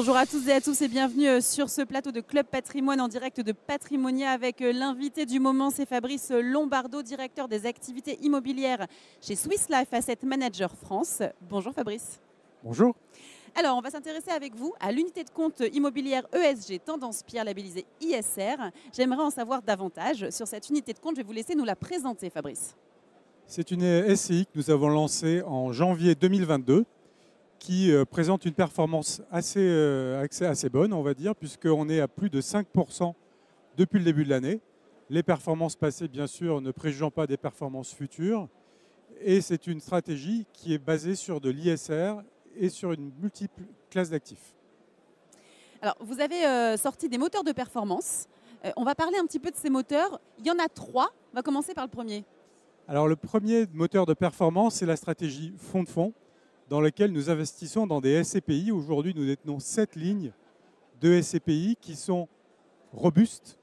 Bonjour à toutes et à tous et bienvenue sur ce plateau de Club Patrimoine en direct de Patrimonia avec l'invité du moment, c'est Fabrice Lombardo, directeur des activités immobilières chez Swiss Life Asset Manager France. Bonjour Fabrice. Bonjour. Alors, on va s'intéresser avec vous à l'unité de compte immobilière ESG Tendance Pierre labellisée ISR. J'aimerais en savoir davantage sur cette unité de compte. Je vais vous laisser nous la présenter, Fabrice. C'est une SCI que nous avons lancée en janvier 2022 qui présente une performance assez bonne, on va dire, puisqu'on est à plus de 5% depuis le début de l'année. Les performances passées, bien sûr, ne préjugeant pas des performances futures. Et c'est une stratégie qui est basée sur de l'ISR et sur une multiple classe d'actifs. Alors, vous avez sorti des moteurs de performance. On va parler un petit peu de ces moteurs. Il y en a 3. On va commencer par le premier. Alors, le premier moteur de performance, c'est la stratégie fonds de fonds, dans lequel nous investissons dans des SCPI. Aujourd'hui, nous détenons 7 lignes de SCPI qui sont robustes,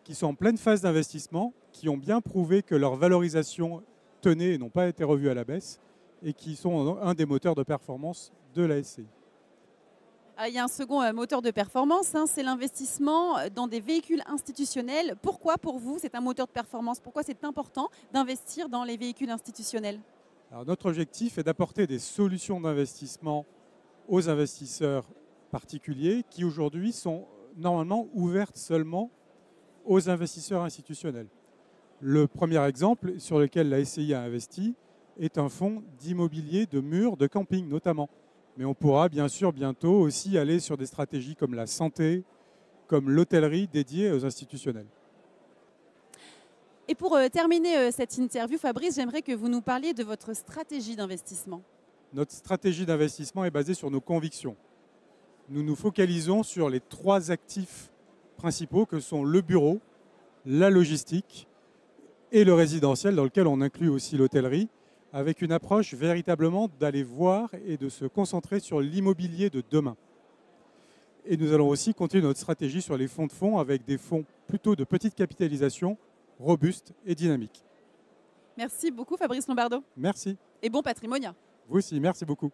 qui sont en pleine phase d'investissement, qui ont bien prouvé que leur valorisation tenait et n'ont pas été revues à la baisse, et qui sont un des moteurs de performance de la SCI. Il y a un second moteur de performance, c'est l'investissement dans des véhicules institutionnels. Pourquoi pour vous c'est un moteur de performance? Pourquoi c'est important d'investir dans les véhicules institutionnels? Alors, notre objectif est d'apporter des solutions d'investissement aux investisseurs particuliers qui aujourd'hui sont normalement ouvertes seulement aux investisseurs institutionnels. Le premier exemple sur lequel la SCI a investi est un fonds d'immobilier de murs de camping notamment. Mais on pourra bien sûr bientôt aussi aller sur des stratégies comme la santé, comme l'hôtellerie dédiée aux institutionnels. Et pour terminer cette interview, Fabrice, j'aimerais que vous nous parliez de votre stratégie d'investissement. Notre stratégie d'investissement est basée sur nos convictions. Nous nous focalisons sur les 3 actifs principaux que sont le bureau, la logistique et le résidentiel, dans lequel on inclut aussi l'hôtellerie, avec une approche véritablement d'aller voir et de se concentrer sur l'immobilier de demain. Et nous allons aussi continuer notre stratégie sur les fonds de fonds avec des fonds plutôt de petite capitalisation, robustes et dynamiques. Merci beaucoup Fabrice Lombardo. Merci. Et bon patrimonia. Vous aussi, merci beaucoup.